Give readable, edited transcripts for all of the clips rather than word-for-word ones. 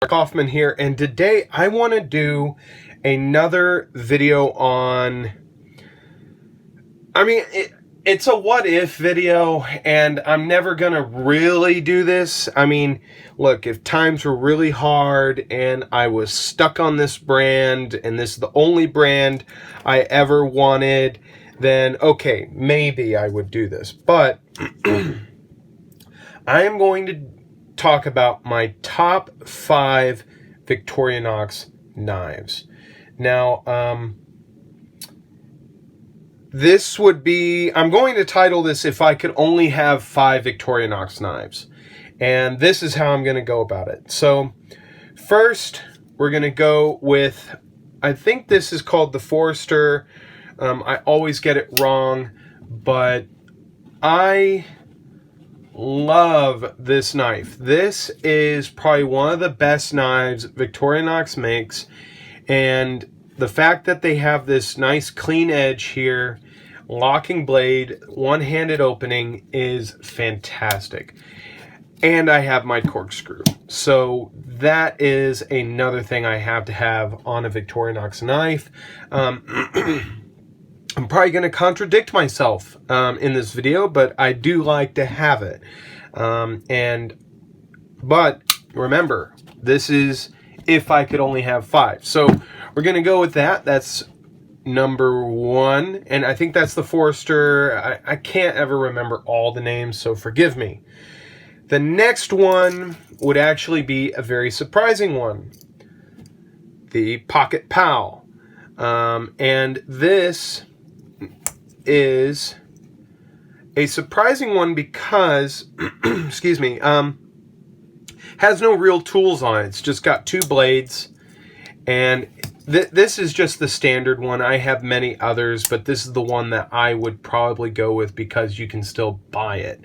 Coffman here, and today I want to do another video on, it's a what if video, and I'm never gonna really do this. Look, if times were really hard and I was stuck on this brand and this is the only brand I ever wanted, then okay, maybe I would do this. But I am going to talk about my top 5 Victorinox knives. Now, this would be, I'm going to title this If I Could Only Have 5 Victorinox Knives. And this is how I'm going to go about it. So, first, we're going to go with, I think this is called the Forester. I always get it wrong, but I love this knife. This is probably one of the best knives Victorinox makes, and the fact that they have this nice clean edge here, locking blade, one-handed opening is fantastic. And I have my corkscrew, so that is another thing I have to have on a Victorinox knife. I'm probably going to contradict myself in this video, but I do like to have it. But remember, this is if I could only have 5. So we're going to go with that. That's number 1. And I think that's the Forester. I can't ever remember all the names, so forgive me. The next one would actually be a very surprising one. The Pocket Pal. And this is a surprising one because, excuse me, has no real tools on it. It's just got 2 blades, and this is just the standard one. I have many others, but this is the one that I would probably go with because you can still buy it.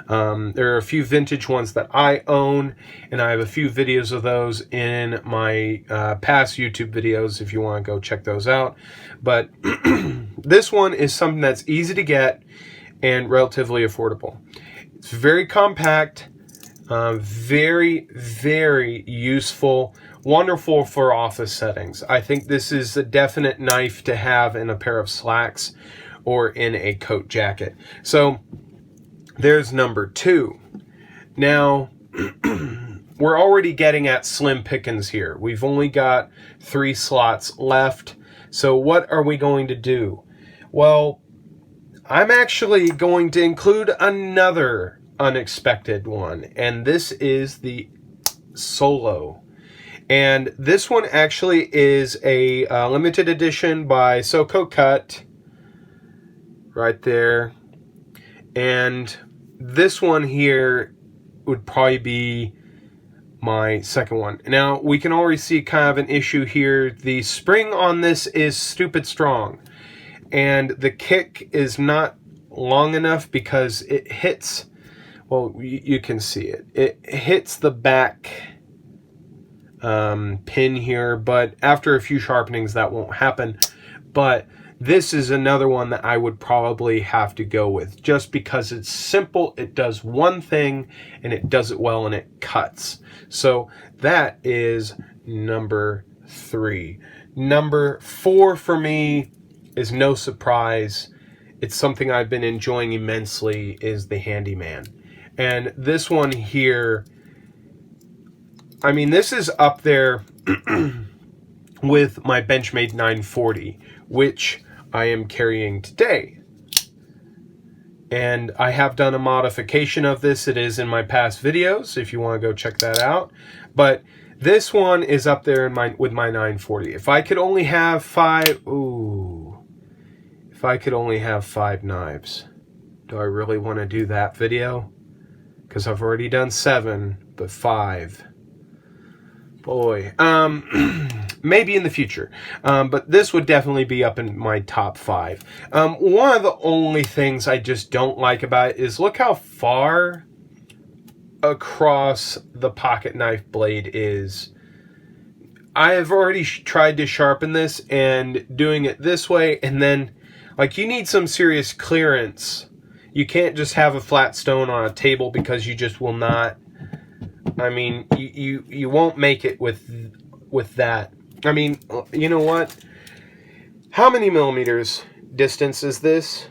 There are a few vintage ones that I own, and I have a few videos of those in my past YouTube videos if you want to go check those out. But this one is something that's easy to get and relatively affordable. It's very compact, very, very useful, wonderful for office settings. I think this is a definite knife to have in a pair of slacks or in a coat jacket. So there's number 2. Now, we're already getting at slim pickings here. We've only got 3 slots left. So what are we going to do? Well, I'm actually going to include another unexpected one, and this is the Solo. And this one actually is a limited edition by Soko Cut, right there. And this one here would probably be my second one. Now, we can already see kind of an issue here. The spring on this is stupid strong, and the kick is not long enough because it hits, well, you can see it. It hits the back pin here, but after a few sharpenings that won't happen. But this is another one that I would probably have to go with just because it's simple, it does one thing, and it does it well, and it cuts. So that is number 3. Number 4 for me is no surprise. It's something I've been enjoying immensely, is the Handyman. And this one here, this is up there with my Benchmade 940, which I am carrying today. And I have done a modification of this. It is in my past videos if you want to go check that out. But this one is up there with my 940. If I could only have 5, if I could only have 5 knives, do I really want to do that video? Because I've already done 7, but 5. Boy, maybe in the future, but this would definitely be up in my top 5. One of the only things I just don't like about it is look how far across the pocket knife blade is. I have already tried to sharpen this, and doing it this way, and then, like, you need some serious clearance. You can't just have a flat stone on a table because you just will not I mean, you won't make it with that. I mean, you know what? How many millimeters distance is this?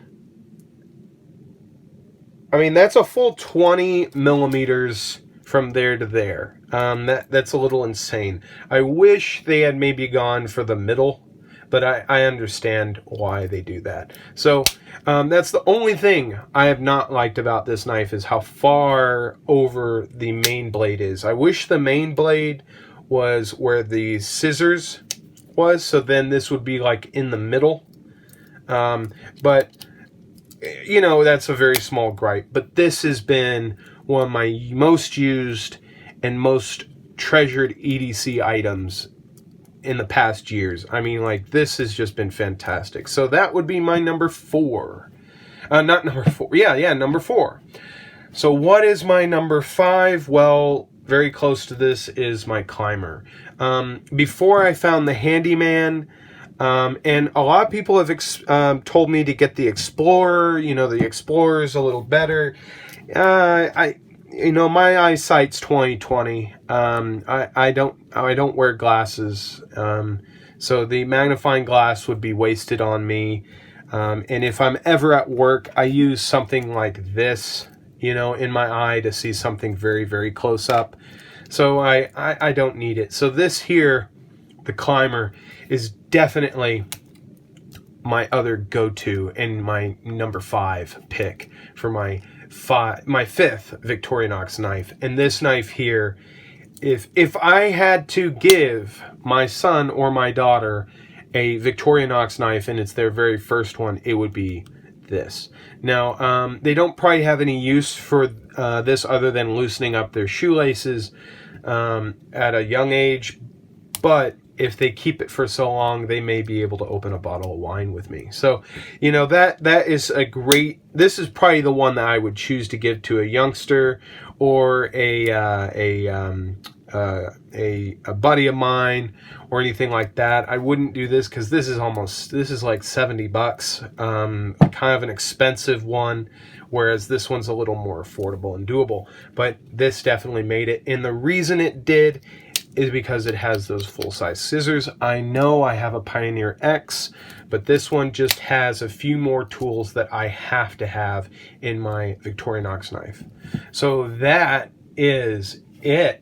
I mean, that's a full 20 millimeters from there to there. That's a little insane. I wish they had maybe gone for the middle, but I understand why they do that. So that's the only thing I have not liked about this knife, is how far over the main blade is. I wish the main blade was where the scissors was, so then this would be like in the middle. But you know, that's a very small gripe. But this has been one of my most used and most treasured EDC items in the past years. I mean, like, this has just been fantastic. So that would be my number 4. Not number 4. Yeah, number 4. So what is my number 5? Well, very close to this is my climber. Before I found the Handyman, and a lot of people have told me to get the Explorer. You know, the Explorer is a little better. You know, my eyesight's 20/20. I don't wear glasses, so the magnifying glass would be wasted on me. And if I'm ever at work, I use something like this, you know, in my eye to see something very, very close up. So I don't need it. So this here, the climber, is definitely my other go-to and my number 5 pick for my 5th Victorinox knife. And this knife here, if I had to give my son or my daughter a Victorinox knife and it's their very first one, it would be this. Now, they don't probably have any use for this other than loosening up their shoelaces at a young age, but if they keep it for so long, they may be able to open a bottle of wine with me. So, you know, that is a great, this is probably the one that I would choose to give to a youngster or a buddy of mine or anything like that. I wouldn't do this because this is like $70, kind of an expensive one, whereas this one's a little more affordable and doable. But this definitely made it, and the reason it did is because it has those full-size scissors. I know I have a Pioneer X, but this one just has a few more tools that I have to have in my Victorinox knife. So that is it.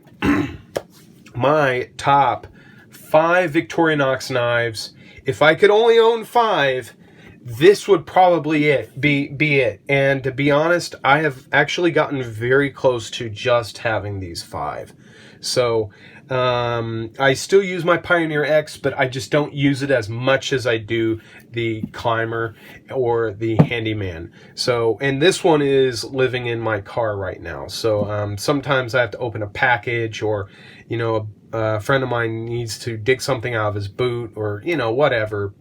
My top 5 Victorinox knives. If I could only own 5, this would probably be it. And to be honest, I have actually gotten very close to just having these 5. So I still use my Pioneer X, but I just don't use it as much as I do the Climber or the Handyman. So, and this one is living in my car right now. So sometimes I have to open a package, or, you know, a friend of mine needs to dig something out of his boot, or, you know, whatever.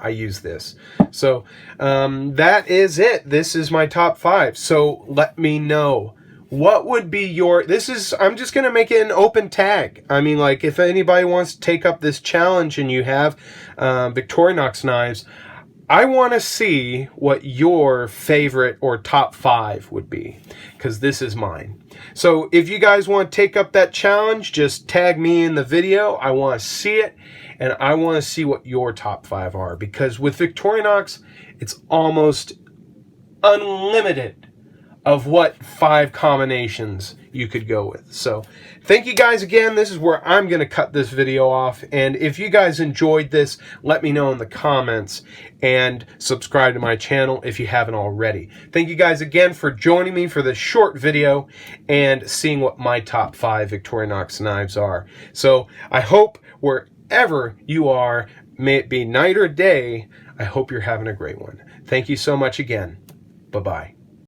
I use this. So that is it. This is my top 5. So let me know. What would be your, I'm just going to make it an open tag. I mean, like, if anybody wants to take up this challenge and you have Victorinox knives, I want to see what your favorite or top 5 would be, because this is mine. So if you guys want to take up that challenge, just tag me in the video. I want to see it, and I want to see what your top 5 are, because with Victorinox, it's almost unlimited of what 5 combinations you could go with. So thank you guys again. This is where I'm going to cut this video off. And if you guys enjoyed this, let me know in the comments, and subscribe to my channel if you haven't already. Thank you guys again for joining me for this short video and seeing what my top 5 Victorinox knives are. So I hope wherever you are, may it be night or day, I hope you're having a great one. Thank you so much again. Bye-bye.